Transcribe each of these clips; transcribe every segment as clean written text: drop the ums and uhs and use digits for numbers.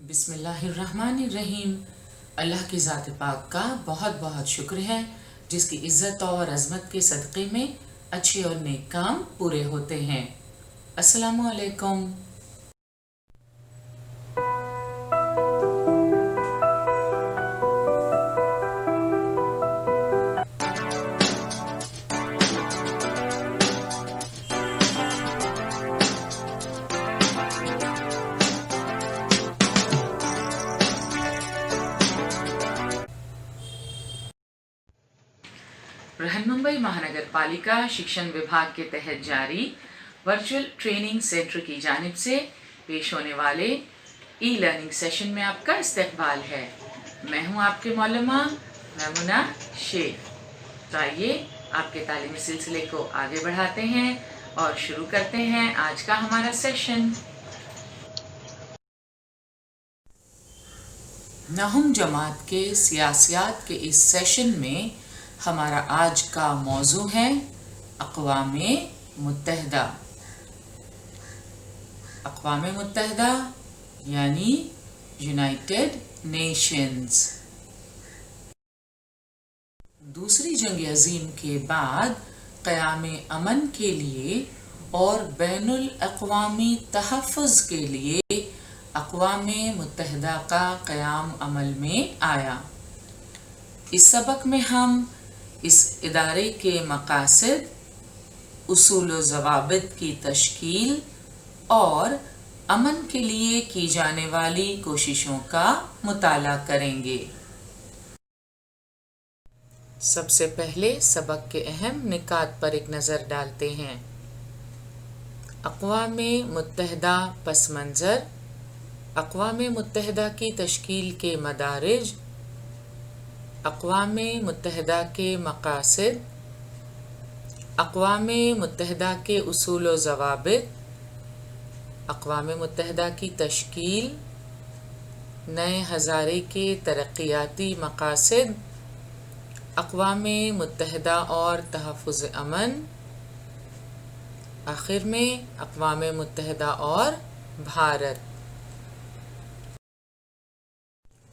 बिस्मिल्लाहिर्रहमानिर्रहीम। अल्लाह की ज़ात पाक का बहुत बहुत शुक्र है जिसकी इज़्ज़त और अज़मत के सदक़े में अच्छे और नेक काम पूरे होते हैं। अस्सलामु अलैकुम। बृहन्मुंबई महानगर पालिका शिक्षण विभाग के तहत जारी वर्चुअल ट्रेनिंग सेंटर की जानिब से पेश होने वाले ई लर्निंग सेशन में आपका इस्तकबाल है। मैं हूं आपके मौलमा मैमुना शेख। तो आइए आपके तालीमी सिलसिले को आगे बढ़ाते हैं और शुरू करते हैं आज का हमारा सेशन। नहुम जमात के सियासियात के इस सेशन में हमारा आज का मौजू है अक़वामे मुत्तहिदा। अक़वामे मुत्तहिदा यानी यूनाइटेड नेशंस। दूसरी जंग अज़ीम के बाद क़याम अमन के लिए और बैनुल अक़वामी तहफ़्फ़ुज़ के लिए अक़वामे मुत्तहिदा का क़याम अमल में आया। इस सबक में हम इस इदारे के मक़ासिद, उसूल व ज़वाबित की तश्कील और अमन के लिए की जाने वाली कोशिशों का मुताला करेंगे। सबसे पहले सबक के अहम निकात पर एक नज़र डालते हैं। अक़वामे मुत्तहिदा पस मंज़र, अक़वामे मुत्तहिदा की तश्कील के मदारिज, अक़वामे मुत्तहिदा के मक़ासिद, अक़वामे मुत्तहिदा के उसूल व ज़वाबित, अक़वामे मुत्तहिदा की तश्कील, नए हज़ारे के तरक्याती मक़ासिद, अक़वामे मुत्तहिदा और तहफ़्फ़ुज़ अमन, आखिर में अक़वामे मुत्तहिदा और भारत।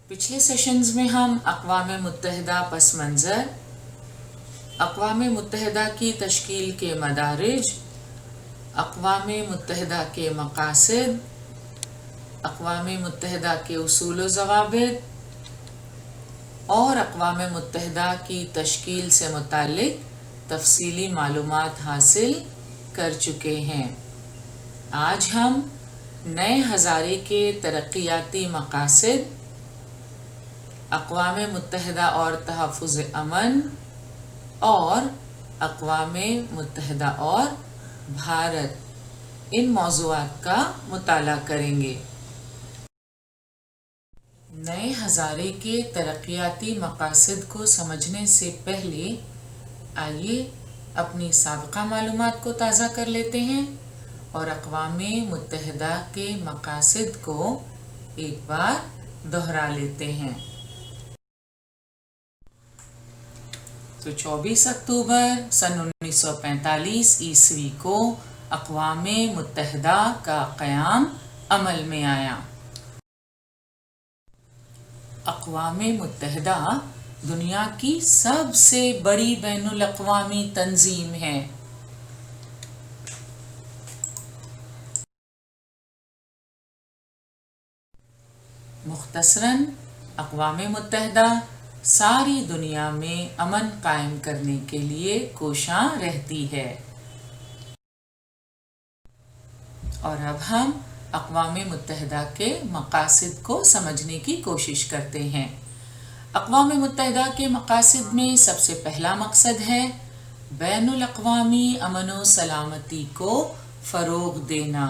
पिछले सेशंस में हम अक़वामे मुत्तहिदा पस मंज़र, अक़वामे मुत्तहिदा की तश्कील के मदारिज, अक़वामे मुत्तहिदा के मक़ासिद, अक़वामे मुत्तहिदा के उसूल व ज़वाबित और अक़वामे मुत्तहिदा की तश्कील से मुताल्लिक़ तफ़सीली मालूमात हासिल कर चुके हैं। आज हम नए हज़ारे के तरक्याती मक़ासिद, अक़वामे मुत्तहिदा और तहफ़्फ़ुज़ अमन और अक़वामे मुत्तहिदा और भारत, इन मौज़ूआत का मुताला करेंगे। नए हज़ारे के तरक्याती मक़ासिद को समझने से पहले आइए अपनी साबिक़ा मालूमात को ताज़ा कर लेते हैं और अक़वामे मुत्तहिदा के मक़ासिद को एक बार दोहरा लेते हैं। तो 24 अक्टूबर सन 1945 ईस्वी को अक़वामे मुत्तहिदा का क़याम अमल में आया। अक़वामे मुत्तहिदा दुनिया की सबसे बड़ी बैनुल अक़वामी तंजीम है। मुख्तसरन अक़वामे मुत्तहिदा सारी दुनिया में अमन कायम करने के लिए कोशां रहती है। और अब हम अक़वामे मुत्तहिदा के मक़ासिद को समझने की कोशिश करते हैं। अक़वामे मुत्तहिदा के मक़ासिद में सबसे पहला मकसद है बैनुल अक़वामी अमन व सलामती को फ़रोग़ देना।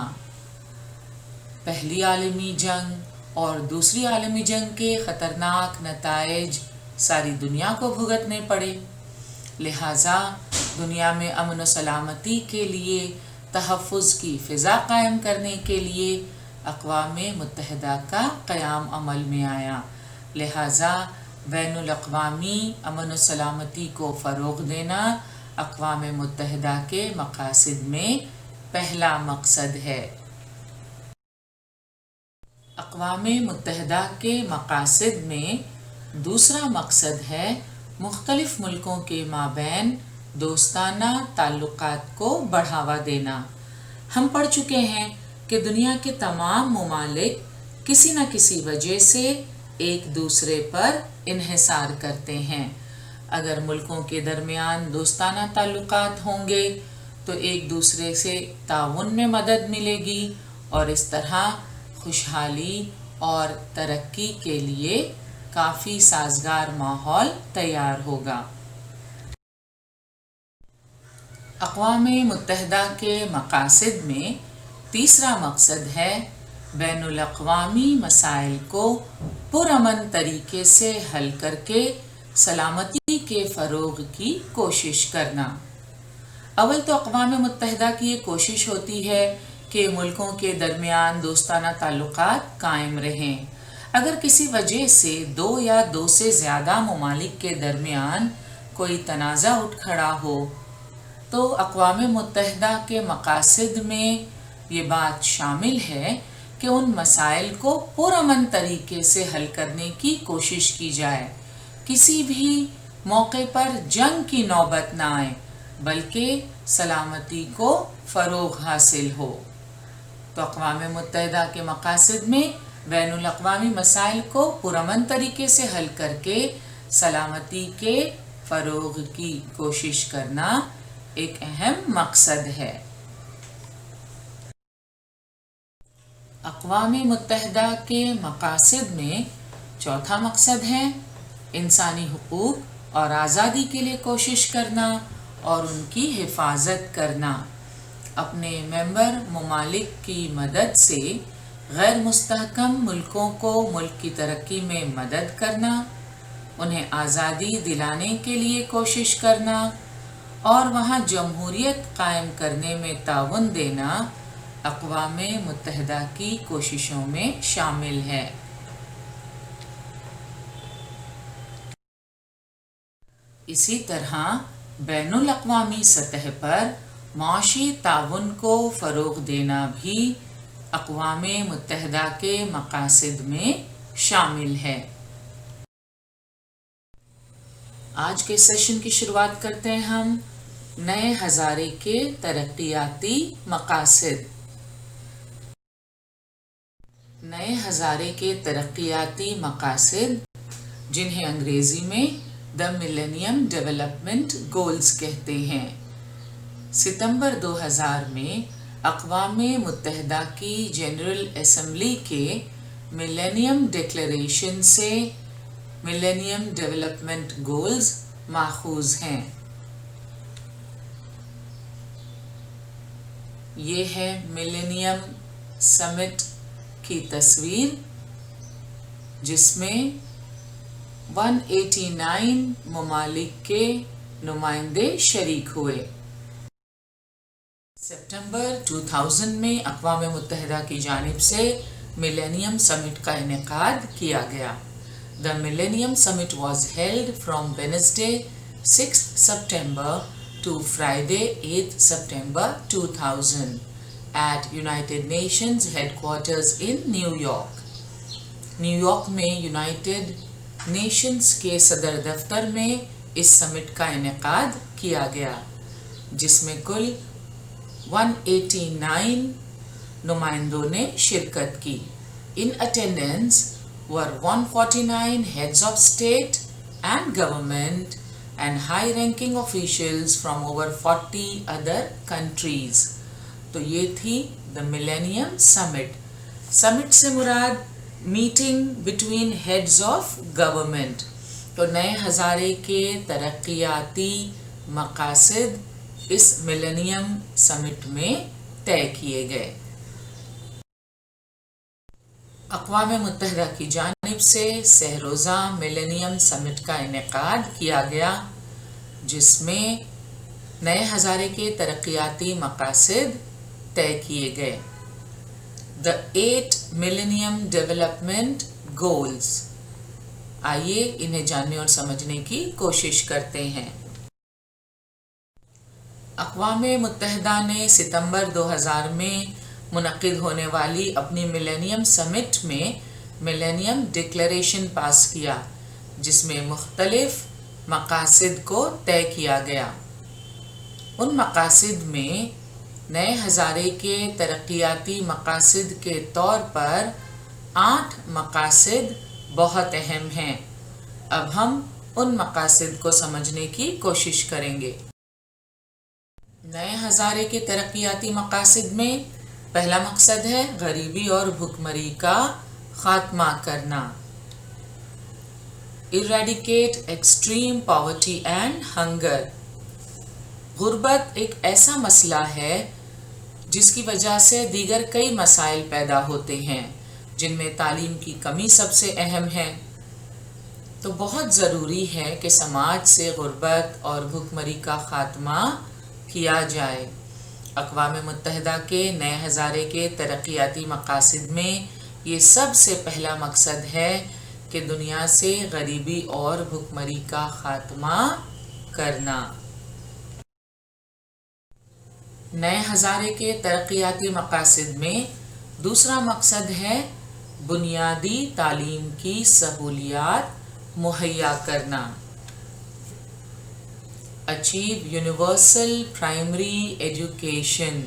पहली आलमी जंग और दूसरी आलमी जंग के ख़तरनाक नताइज सारी दुनिया को भुगतने पड़े, लिहाजा दुनिया में अमन व सलामती के लिए तहफ़्फ़ुज़ की फ़िज़ा कायम करने के लिए अक़वामे मुत्तहिदा का क़याम अमल में आया। लिहाजा बैनुल अक़वामी अमन व सलामती को फ़रोग़ देना अक़वामे मुत्तहिदा के मक़ासिद में पहला मकसद है। اقوام متحدہ کے مقاصد میں دوسرا مقصد ہے مختلف ملکوں کے مابین دوستانہ تعلقات کو بڑھاوا دینا۔ ہم پڑھ چکے ہیں کہ دنیا کے تمام ممالک کسی نہ کسی وجہ سے ایک دوسرے پر انحصار کرتے ہیں۔ اگر ملکوں کے درمیان دوستانہ تعلقات ہوں گے تو ایک دوسرے سے تعاون میں مدد ملے گی اور اس طرح خوشحالی اور ترقی کے لیے کافی سازگار ماحول تیار ہوگا۔ اقوام متحدہ کے مقاصد میں تیسرا مقصد ہے بین الاقوامی مسائل کو پرامن طریقے سے حل کر کے سلامتی کے فروغ کی کوشش کرنا۔ اول تو اقوام متحدہ کی یہ کوشش ہوتی ہے کہ ملکوں کے درمیان دوستانہ تعلقات قائم رہیں۔ اگر کسی وجہ سے دو یا دو سے زیادہ ممالک کے درمیان کوئی تنازع اٹھ کھڑا ہو تو اقوام متحدہ کے مقاصد میں یہ بات شامل ہے کہ ان مسائل کو پرامن طریقے سے حل کرنے کی کوشش کی جائے، کسی بھی موقع پر جنگ کی نوبت نہ آئے بلکہ سلامتی کو فروغ حاصل ہو۔ تو اقوام متحدہ کے مقاصد میں بین الاقوامی مسائل کو پرامن طریقے سے حل کر کے سلامتی کے فروغ کی کوشش کرنا ایک اہم مقصد ہے۔ اقوام متحدہ کے مقاصد میں چوتھا مقصد ہے انسانی حقوق اور آزادی کے لیے کوشش کرنا اور ان کی حفاظت کرنا۔ اپنے ممبر ممالک کی مدد سے غیر مستحکم ملکوں کو ملک کی ترقی میں مدد کرنا، انہیں آزادی دلانے کے لیے کوشش کرنا اور وہاں جمہوریت قائم کرنے میں تعاون دینا اقوام متحدہ کی کوششوں میں شامل ہے۔ اسی طرح بین الاقوامی سطح پر معاشی تعاون کو فروغ دینا بھی اقوام متحدہ کے مقاصد میں شامل ہے۔ آج کے سیشن کی شروعات کرتے ہیں ہم نئے ہزارے کے ترقیاتی مقاصد۔ نئے ہزارے کے ترقیاتی مقاصد جنہیں انگریزی میں دی ملینیم ڈیولپمنٹ گولز کہتے ہیں، ستمبر 2000 میں اقوام متحدہ کی جنرل اسمبلی کے ملینیم ڈکلیریشن سے ملینیم ڈیولپمنٹ گولز ماخوذ ہیں۔ یہ ہے ملینیم سمٹ کی تصویر جس میں 189 ممالک کے نمائندے شریک ہوئے۔ ستمبر 2000 میں اقوام متحدہ کی جانب سے ملینیم سمٹ کا انعقاد کیا گیا۔ The Millennium Summit was held from Wednesday 6th September to Friday 8th September 2000 at United Nations headquarters in New York۔ New York میں یونائٹڈ نیشنز کے صدر دفتر میں اس سمٹ کا انعقاد کیا گیا جس میں کل 189 نمائندوں نے شرکت کی۔ In attendance were 149 heads of state and government and high-ranking officials from over 40 other countries۔ تو یہ تھی the Millennium Summit۔ سمٹ سے مراد meeting between heads of government. تو نئے ہزارے کے ترقیاتی مقاصد اس ملینیم سمٹ میں طے کیے گئے۔ اقوام متحدہ کی جانب سے سہ روزہ ملینیم سمٹ کا انعقاد کیا گیا جس میں نئے ہزارے کے ترقیاتی مقاصد طے کیے گئے۔ The 8 Millennium Development Goals۔ آئیے انہیں جاننے اور سمجھنے کی کوشش کرتے ہیں۔ اقوام متحدہ نے ستمبر 2000 میں मुनक्किद होने वाली अपनी मिलेनियम समिट में मिलेनियम डिक्लेरेशन पास किया, जिसमें मुख्तलिफ मकासद को तय किया गया। उन मकासद में नए हज़ारे के तरक्याती मकासद के तौर पर 8 मकासद बहुत अहम हैं। अब हम उन मकासद को समझने की कोशिश करेंगे। नए हज़ारे के तरक्याती मकासद में पहला मकसद है गरीबी और भुखमरी का खात्मा करना। Eradicate extreme poverty and hunger. गुर्बत एक ऐसा मसला है जिसकी वजह से दीगर कई मसाइल पैदा होते हैं, जिनमें तालीम की कमी सबसे अहम है। तो बहुत ज़रूरी है कि समाज से गुर्बत और भुखमरी का खात्मा किया जाए। अक़वाम मुत्तहिदा के नए हज़ारे के तरक्याती मकासद में ये सबसे पहला मकसद है कि दुनिया से गरीबी और भुखमरी का खात्मा करना। नए हज़ारे के तरक्याती मकासद में दूसरा मकसद है बुनियादी तालीम की सहूलियात मुहैया करना। Achieve universal primary education.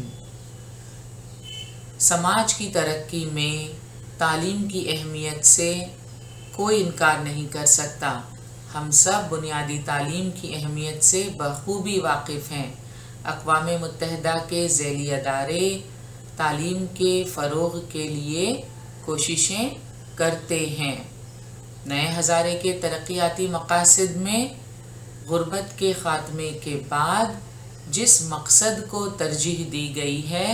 समाज की तरक्की में तालीम की अहमियत से कोई इनकार नहीं कर सकता। हम सब बुनियादी तालीम की अहमियत से बखूबी वाकिफ़ हैं। अक़वाम मुत्तहिदा के ज़ैली अदारे तालीम के फ़रोग़ के लिए कोशिशें करते हैं। नए हज़ारे के तरक्याती मकासद में गुर्बत के ख़ात्मे के बाद जिस मकसद को तरजीह दी गई है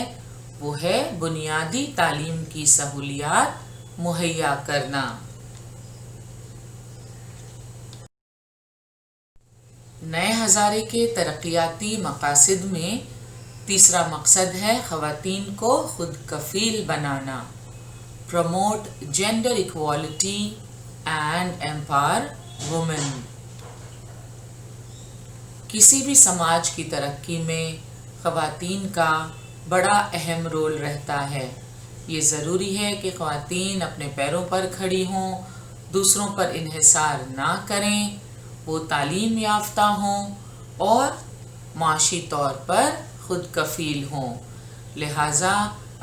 वो है बुनियादी तालीम की सहूलियात मुहैया करना। नए हज़ारे के तरक्याती मकासद में तीसरा मकसद है ख़वातीन को खुद कफ़ील बनाना। Promote gender equality and empower women. किसी भी समाज की तरक्की में ख़वातीन का बड़ा अहम रोल रहता है। ये ज़रूरी है कि ख़वातीन अपने पैरों पर खड़ी हों, दूसरों पर इन्हिसार ना करें, वो तालीम याफ्ता हों और माशी तौर पर खुद कफ़ील हों। लिहाजा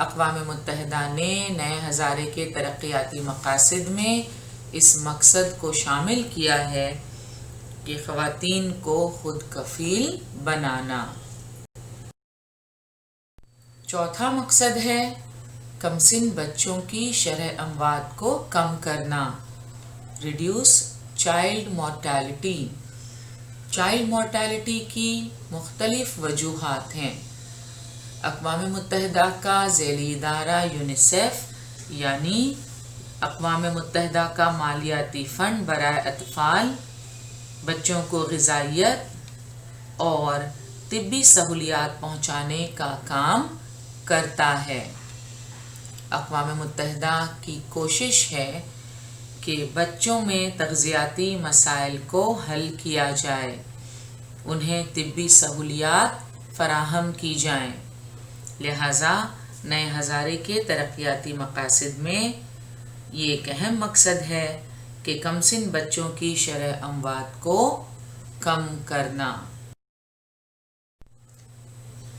अक़वाम मुत्तहिदा ने नए हज़ारे के तरक्याती मकासद में इस मकसद को शामिल किया है कि ख़वातीन को खुद कफ़ील बनाना। चौथा मकसद है कमसिन बच्चों की शरह अमवात को कम करना। Reduce child mortality. Child mortality की मुख्तलिफ वजूहात हैं। अक़वाम मुत्तहिदा का ज़ैली इदारा यूनिसेफ यानी अक़वाम मुत्तहिदा का मालियाती फ़ंड बराए अतफ़ाल बच्चों को ग़िज़ाइयत और तिब्बी सहूलियात पहुँचाने का काम करता है। अक़वाम मुत्तहिदा की कोशिश है कि बच्चों में तग़ज़ियाती मसाइल को हल किया जाए, उन्हें तिब्बी सहूलियात फ़राहम की जाएं। लिहाजा नए हज़ारे के तरक्याती मकासद में ये एक अहम मकसद है कि कमसिन बच्चों की शरह अमवात को कम करना।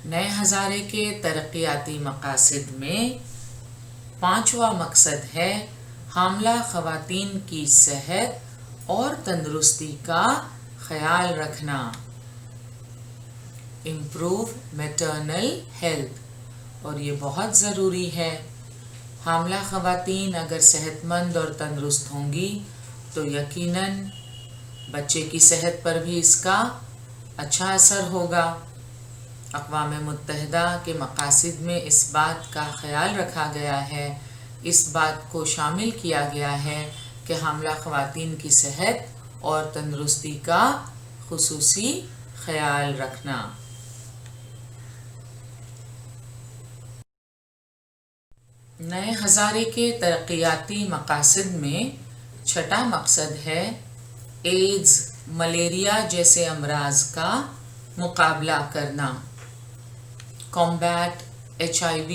नए हज़ारे के तरक्याती मकासद में पांचवा मकसद है हामला ख़वातीन की सेहत और तंदुरुस्ती का ख्याल रखना। Improve maternal health. और ये बहुत ज़रूरी है। हामला ख़वातीन अगर सेहतमंद और तंदुरुस्त होंगी तो यकीनन बच्चे की सेहत पर भी इसका अच्छा असर होगा। अक़वाम मुत्तहिदा के मकासद में इस बात का ख्याल रखा गया है, इस बात को शामिल किया गया है कि हामला ख़वातीन की सेहत और तंदुरुस्ती का खुसूसी ख्याल रखना। नए हज़ारे के तरक्याती मकासद में छठा मकसद है एड्स, मलेरिया जैसे अमराज का मुकाबला करना। Combat HIV,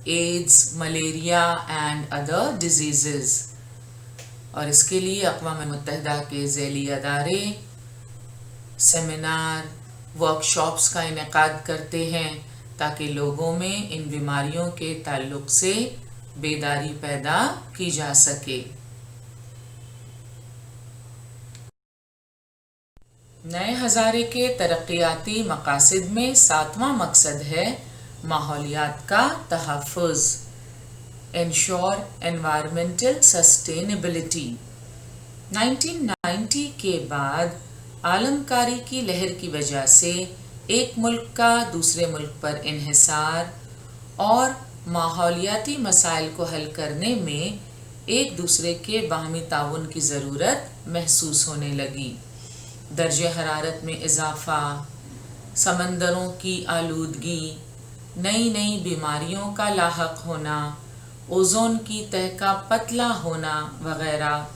AIDS, malaria and other disease. और इसके लिए अक़वाम मुत्तहिदा के ज़ैली अदारे सेमिनार, वर्कशॉप्स का इनेकाद करते हैं ताकि लोगों में इन बीमारियों के ताल्लुक़ से बेदारी पैदा की जा सके। नए हज़ारे के तरक्याती मकासद में 7वां मकसद है माहौलियात का तहफ़्फ़ुज़, एंश्योर एनवायरमेंटल सस्टेनेबिलिटी। 1990 के बाद आलमकारी की लहर की वजह से एक मुल्क का दूसरे मुल्क पर इन्हिसार और माहौलियाती मसाइल को हल करने में एक दूसरे के बाहमी ताउन की ज़रूरत महसूस होने लगी। दर्जे हरारत में इजाफ़ा, समंदरों की आलूदगी, नई नई बीमारियों का लाहक होना, ओज़ोन की तह का पतला होना वग़ैरह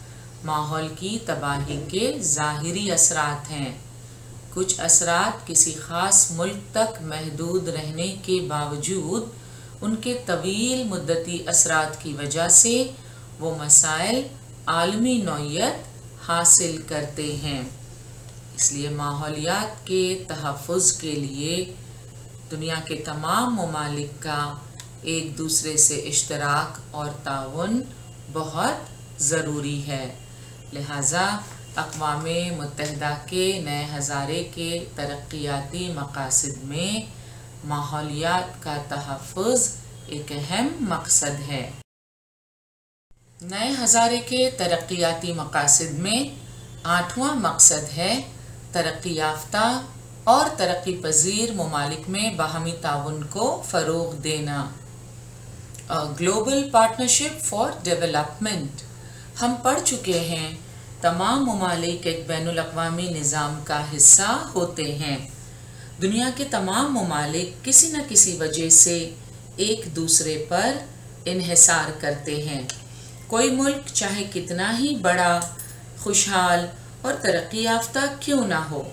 माहौल की तबाही के ज़ाहिरी असरात हैं। कुछ असरात किसी ख़ास मुल्क तक महदूद रहने के बावजूद उनके तवील मुद्दती असरात की वजह से वो मसाइल आलमी नौइयत हासिल करते हैं। इसलिए माहौलियात के तहफ़्फ़ुज़ के लिए दुनिया के तमाम ममालिक का एक दूसरे से इश्तराक और ताउन बहुत ज़रूरी है। लिहाजा अक़वाम मुत्तहिदा के नए हज़ारे के तरक्याती मकासद में माहौलियात का तहफ़्फ़ुज़ एक अहम मकसद है। नए हज़ारे के तरक्याती मकासद में 8वां मकसद है तरक्की याफ्ता और तरक्की पज़ीर ममालिक में बाहमी ताउन को फ़रोग़ देना। Global partnership for development. हम पढ़ चुके हैं तमाम ममालिक एक बैनुल अक़वामी निज़ाम का हिस्सा होते हैं। दुनिया के तमाम ममालिक किसी न किसी वजह से एक दूसरे पर इन्हिसार करते हैं। कोई मुल्क चाहे कितना ही बड़ा, खुशहाल और तरक्की याफ्ता क्यों ना हो,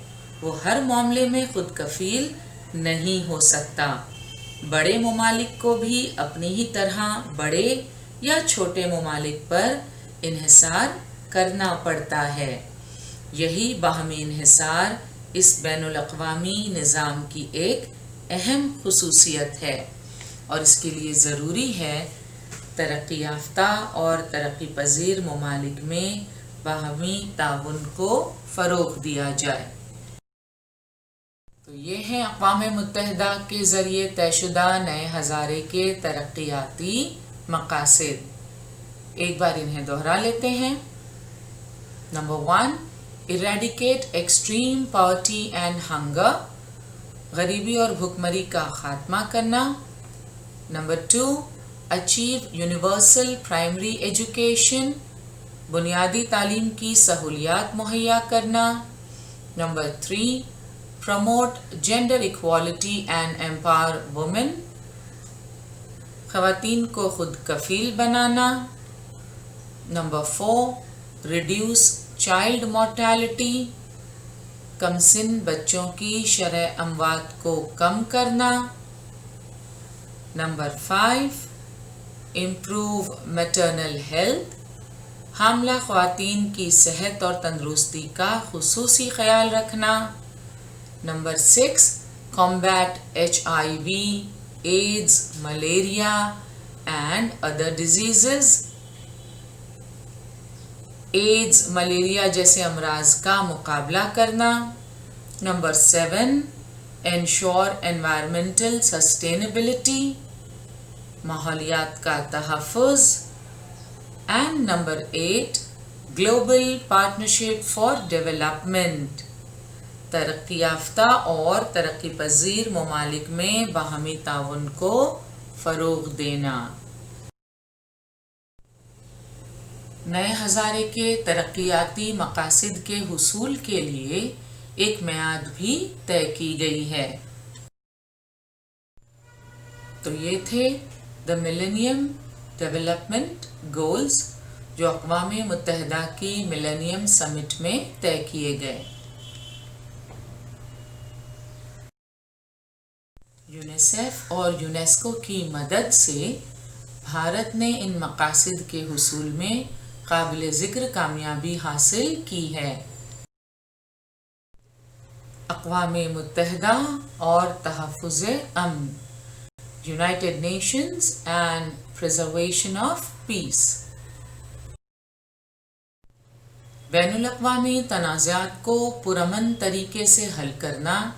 वो हर मामले में खुद कफ़ील नहीं हो सकता। बड़े ममालिक को भी अपनी ही तरह बड़े या छोटे ममालिक पर इन्हिसार करना पड़ता है। यही बाहमी इन्हिसार इस बैनुल अक़वामी निज़ाम की एक अहम खुसूसियत है और इसके लिए ज़रूरी है तरक्की याफ्ता और तरक्की पज़ीर ममालिक में बाहमी ताउन को फ़रोग़ दिया जाए। तो ये हैं अक़वाम मुत्तहिदा के ज़रिए तयशुदा नए हज़ारे के तरक्याती मकासद। एक बार इन्हें दोहरा लेते हैं। Number 1, eradicate extreme poverty and hunger, गरीबी और भुखमरी का ख़ात्मा करना। Number 2, achieve universal primary education, बुनियादी तालीम की सहूलियात मुहैया करना। Number 3, promote gender equality and empower women, ख़वातीन को खुद कफ़ील बनाना। नंबर 4, रिड्यूस चाइल्ड मोर्टेलिटी, कमसिन बच्चों की शरह अमवात को कम करना। नंबर 5, इम्प्रूव मैटरनल हेल्थ, हामला ख़वातीन की सेहत और तंदुरुस्ती का खुसूसी ख्याल रखना। Number 6, combat HIV, AIDS, malaria and other diseases, AIDS, malaria जैसे अमराज का मुकाबला करना। नंबर 7, एंश्योर एनवायरमेंटल सस्टेनेबिलिटी, माहौलियात का तहफ़्फ़ुज़। And number 8, global partnership for development, तरक्की याफ्ता और तरक्की पज़ीर ममालिक में बाहमी ताउन को फ़रोग़ देना। नए हज़ारे के तरक्याती मकासद के हुसूल के लिए एक मियाद भी तय की गई है। तो ये थे द मिलेनियम डेवलपमेंट गोल्स जो अक़वाम मुत्तहिदा की मिलेनियम समिट में तय किए गए। UNICEF اور یونیسکو کی مدد سے بھارت نے ان مقاصد کے حصول میں قابل ذکر کامیابی حاصل کی ہے۔ اقوام متحدہ اور تحفظ امن، United Nations and preservation of peace. بین الاقوامی تنازعات کو پرامن طریقے سے حل کرنا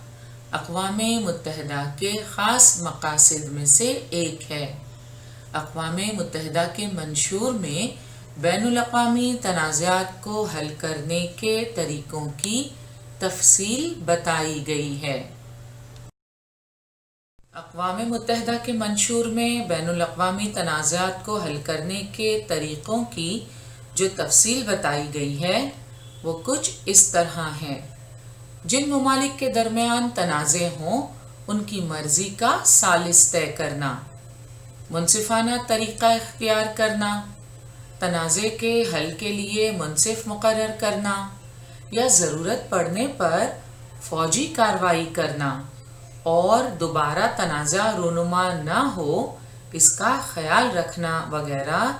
اقوام متحدہ کے خاص مقاصد میں سے ایک ہے۔ اقوام متحدہ کے منشور میں بین الاقوامی تنازعات کو حل کرنے کے طریقوں کی تفصیل بتائی گئی ہے۔ اقوام متحدہ کے منشور میں بین الاقوامی تنازعات کو حل کرنے کے طریقوں کی جو تفصیل بتائی گئی ہے وہ کچھ اس طرح ہے۔ جن ممالک کے درمیان تنازع ہوں ان کی مرضی کا ثالث طے کرنا، منصفانہ طریقہ اختیار کرنا، تنازع کے حل کے لیے منصف مقرر کرنا یا ضرورت پڑنے پر فوجی کارروائی کرنا اور دوبارہ تنازع رونما نہ ہو اس کا خیال رکھنا وغیرہ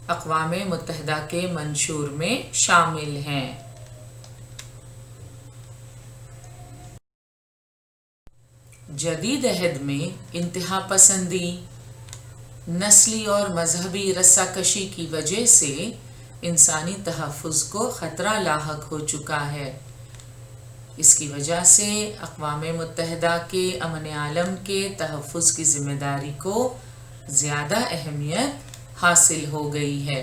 اقوام متحدہ کے منشور میں شامل ہیں۔ جدید عہد میں انتہا پسندی، نسلی اور مذہبی رسہ کشی کی وجہ سے انسانی تحفظ کو خطرہ لاحق ہو چکا ہے۔ اس کی وجہ سے اقوام متحدہ کے امن عالم کے تحفظ کی ذمہ داری کو زیادہ اہمیت حاصل ہو گئی ہے۔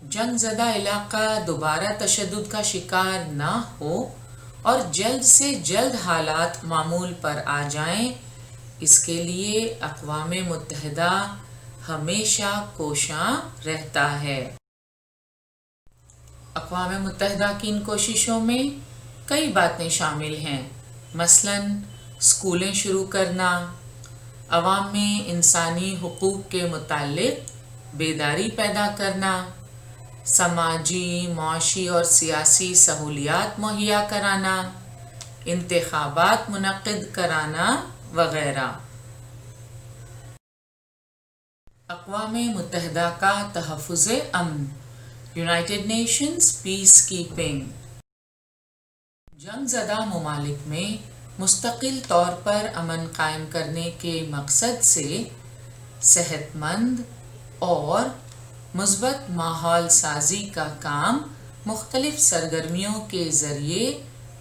جنگ زدہ علاقہ دوبارہ تشدد کا شکار نہ ہو اور جلد سے جلد حالات معمول پر آ جائیں، اس کے لیے اقوام متحدہ ہمیشہ کوشاں رہتا ہے۔ اقوام متحدہ کی ان کوششوں میں کئی باتیں شامل ہیں، مثلاً اسکولیں شروع کرنا، عوام میں انسانی حقوق کے متعلق بیداری پیدا کرنا، سماجی، معاشی اور سیاسی سہولیات مہیا کرانا، انتخابات منعقد کرانا وغیرہ۔ اقوام متحدہ کا تحفظ امن، یونائٹڈ نیشنز پیس کیپنگ۔ جنگ زدہ ممالک میں مستقل طور پر امن قائم کرنے کے مقصد سے صحت مند اور مثبت ماحول سازی کا کام مختلف سرگرمیوں کے ذریعے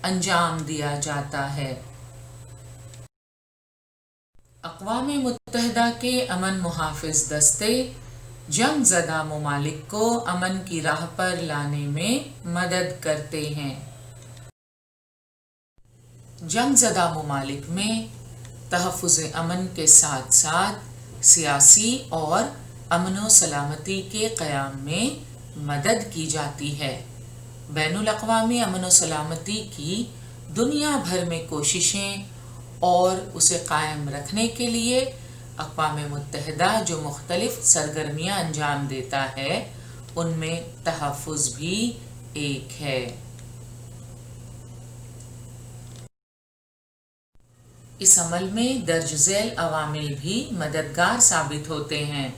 انجام دیا جاتا ہے۔ اقوام متحدہ کے امن محافظ دستے جنگ زدہ ممالک کو امن کی راہ پر لانے میں مدد کرتے ہیں۔ جنگ زدہ ممالک میں تحفظ امن کے ساتھ ساتھ سیاسی اور امن و سلامتی کے قیام میں مدد کی جاتی ہے۔ بین الاقوامی امن و سلامتی کی دنیا بھر میں کوششیں اور اسے قائم رکھنے کے لیے اقوام متحدہ جو مختلف سرگرمیاں انجام دیتا ہے ان میں تحفظ بھی ایک ہے۔ اس عمل میں درج ذیل عوامل بھی مددگار ثابت ہوتے ہیں۔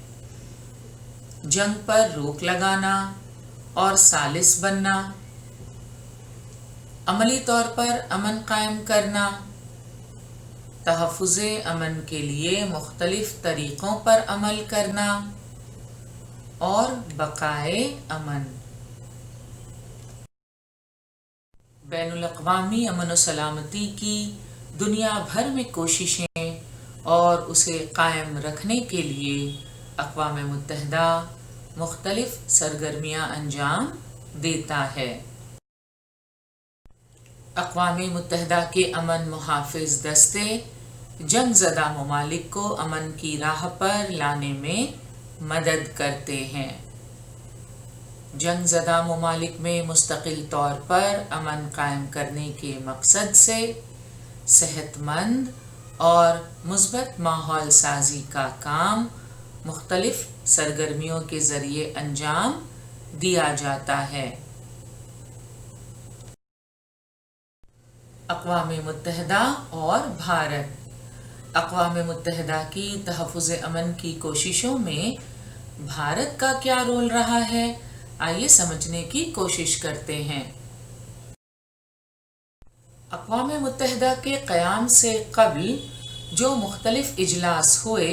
جنگ پر روک لگانا اور ثالث بننا، عملی طور پر امن قائم کرنا، تحفظ امن کے لیے مختلف طریقوں پر عمل کرنا اور بقائے امن۔ بین الاقوامی امن و سلامتی کی دنیا بھر میں کوششیں اور اسے قائم رکھنے کے لیے اقوام متحدہ مختلف سرگرمیاں انجام دیتا ہے۔ اقوام متحدہ کے امن محافظ دستے جنگ زدہ ممالک کو امن کی راہ پر لانے میں مدد کرتے ہیں۔ جنگ زدہ ممالک میں مستقل طور پر امن قائم کرنے کے مقصد سے صحت مند اور مثبت ماحول سازی کا کام مختلف سرگرمیوں کے ذریعے انجام دیا جاتا ہے۔ अक़वाम मुत्तहिदा और भारत। अक़वाम मुत्तहिदा की तहफ़्फ़ुज़ अमन की कोशिशों में भारत का क्या रोल रहा है, आइए समझने की कोशिश करते हैं। अक़वाम मुत्तहिदा के क़याम से क़ब्ल जो मुख्तलिफ इजलास हुए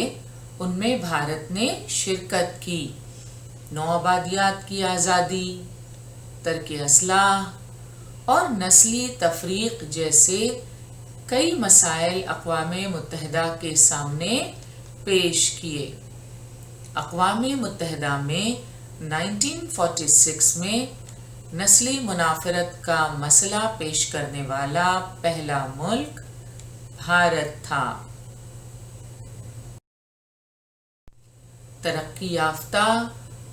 उनमें भारत ने शिरकत की। नौआबादियात की आज़ादी, तर्क असलाह और नस्ली तफरीक जैसे कई मसाइल अक़वाम मुत्तहिदा के सामने पेश किए। अक़वाम मुत्तहिदा में 1946 में नस्ली मुनाफरत का मसला पेश करने वाला पहला मुल्क भारत था। तरक्की याफ्ता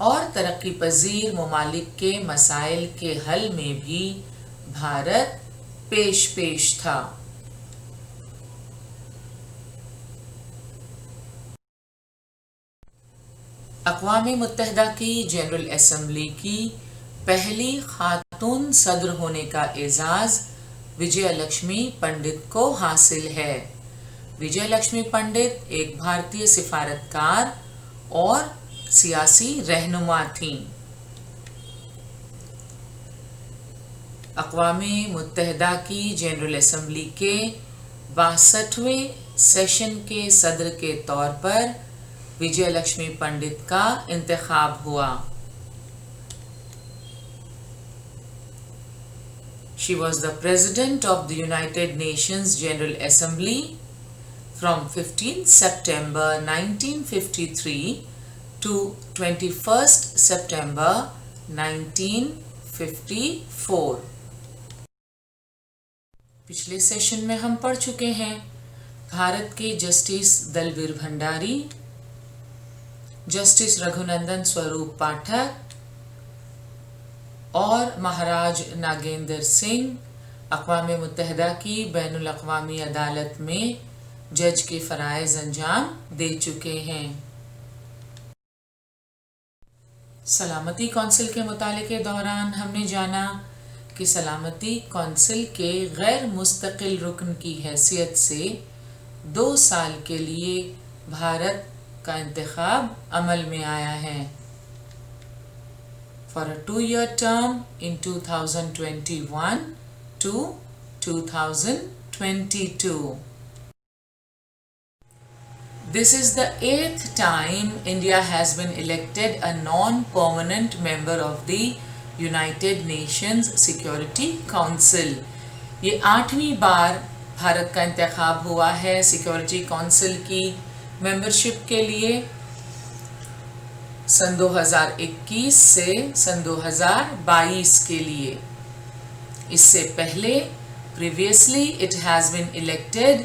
और तरक्की पजीर ममालिक के मसाइल के हल में भी भारत पेश था। अक़वाम मुत्तहिदा की जनरल असम्बली की पहली खातून सदर होने का एजाज़ विजय लक्ष्मी पंडित को हासिल है। विजय लक्ष्मी पंडित एक भारतीय सिफारतकार और सियासी रहनुमा थीं। अक़वाम मुत्तहिदा की जनरल असम्बली के 62वें सेशन के सदर के तौर पर विजय लक्ष्मी पंडित का इंतखाब हुआ। She was the President of the United Nations General Assembly from 15 September 1953 to 21st September 1954। पिछले सेशन में हम पढ़ चुके हैं भारत के जस्टिस दलवीर भंडारी, जस्टिस रघुनंदन स्वरूप पाठक और महाराज नागेंद्र सिंह अक़वाम मुत्तहिदा की बैनुल अक़वामी अदालत में जज के फ़राइज़ अंजाम दे चुके हैं। सलामती कौंसिल के मुताले के दौरान हमने जाना कि सलामती कौंसिल के गैर मुस्तकिल रुकन की हैसियत से 2 साल के लिए भारत का इंतखाब अमल में आया है। For a 2-year term in 2021 to 2022. This is the 8th time India has been elected a non-permanent member of the United Nations Security Council. ये 8वीं बार भारत का इंतखाब हुआ है सिक्योरिटी काउंसिल की मेंबरशिप के लिए सन 2021 से सन 2022 के लिए। इससे पहले previously it has been elected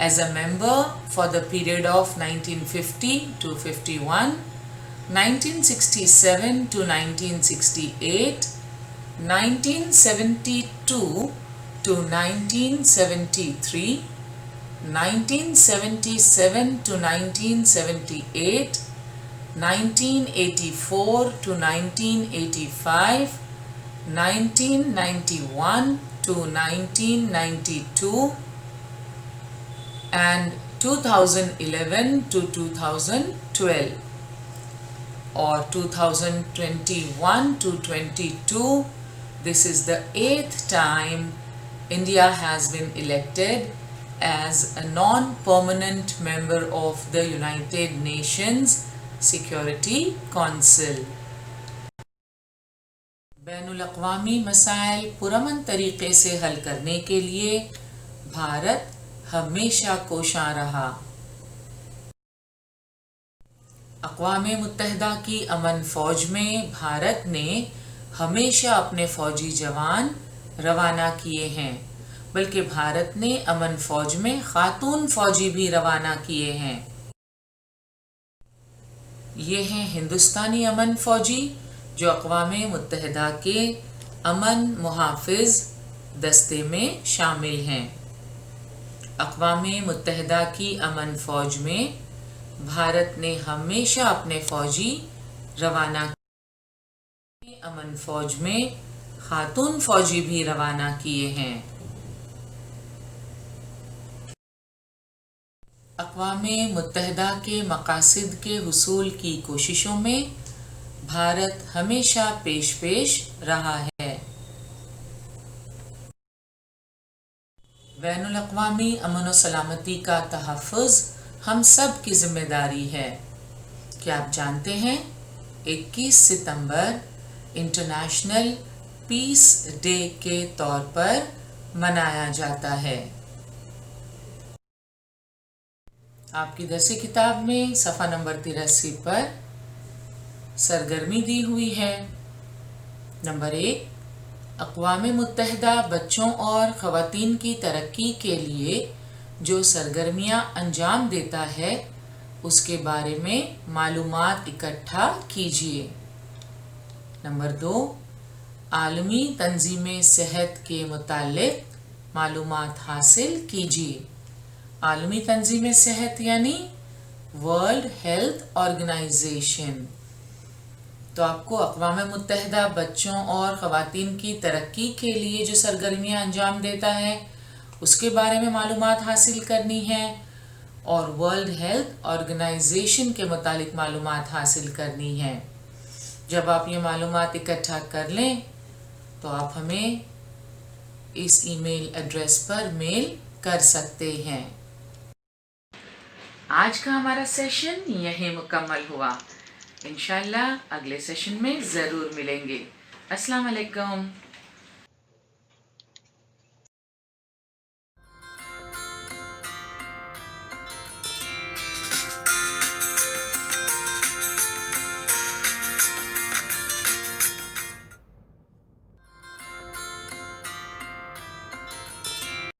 as a member for the period of 1950 to 51, 1967 to 1968, 1972 to 1973, 1977 to 1978, 1984 to 1985, 1991 to 1992 and 2011 to 2012 or 2021 to 22. This is the 8th time India has been elected as a non-permanent member of the United Nations Security Council. बैनुल अक़वामी मसाइल पुरअमन तरीक़े से हल करने के लिए भारत हमेशा कोशां रहा। अक़वाम मुत्तहिदा की अमन फ़ौज में भारत ने हमेशा अपने फ़ौजी जवान रवाना किए हैं, बल्कि भारत ने अमन फ़ौज में ख़ातून फ़ौजी भी रवाना किए हैं। ये हैं हिंदुस्तानी अमन फ़ौजी जो अक़वाम मुत्तहिदा के अमन मुहाफ़िज़ दस्ते में शामिल हैं। अक़वाम मुत्तहिदा की अमन फ़ौज में भारत ने हमेशा अपने फ़ौजी रवाना किए। अमन फ़ौज में ख़ातून फ़ौजी भी रवाना किए हैं। اقوام متحدہ کے مقاصد کے حصول کی کوششوں میں بھارت ہمیشہ پیش رہا ہے۔ بین الاقوامی امن و سلامتی کا تحفظ ہم سب کی ذمہ داری ہے۔ کیا آپ جانتے ہیں 21 ستمبر انٹرنیشنل پیس ڈے کے طور پر منایا جاتا ہے۔ آپ کی درسی کتاب میں صفحہ نمبر 83 پر سرگرمی دی ہوئی ہے۔ نمبر 1، اقوام متحدہ بچوں اور خواتین کی ترقی کے لیے جو سرگرمیاں انجام دیتا ہے اس کے بارے میں معلومات اکٹھا کیجیے۔ نمبر 2، عالمی تنظیم صحت کے متعلق معلومات حاصل کیجیے۔ عالمی تنظیم صحت یعنی ورلڈ ہیلتھ آرگنائزیشن۔ تو آپ کو اقوام متحدہ بچوں اور خواتین کی ترقی کے لیے جو سرگرمیاں انجام دیتا ہے اس کے بارے میں معلومات حاصل کرنی ہے اور ورلڈ ہیلتھ آرگنائزیشن کے متعلق معلومات حاصل کرنی ہے۔ جب آپ یہ معلومات اکٹھا کر لیں تو آپ ہمیں اس ای میل ایڈریس پر میل کر سکتے ہیں۔ آج کا ہمارا سیشن یہیں مکمل ہوا۔ انشاءاللہ اگلے سیشن میں ضرور ملیں گے۔ السلام علیکم۔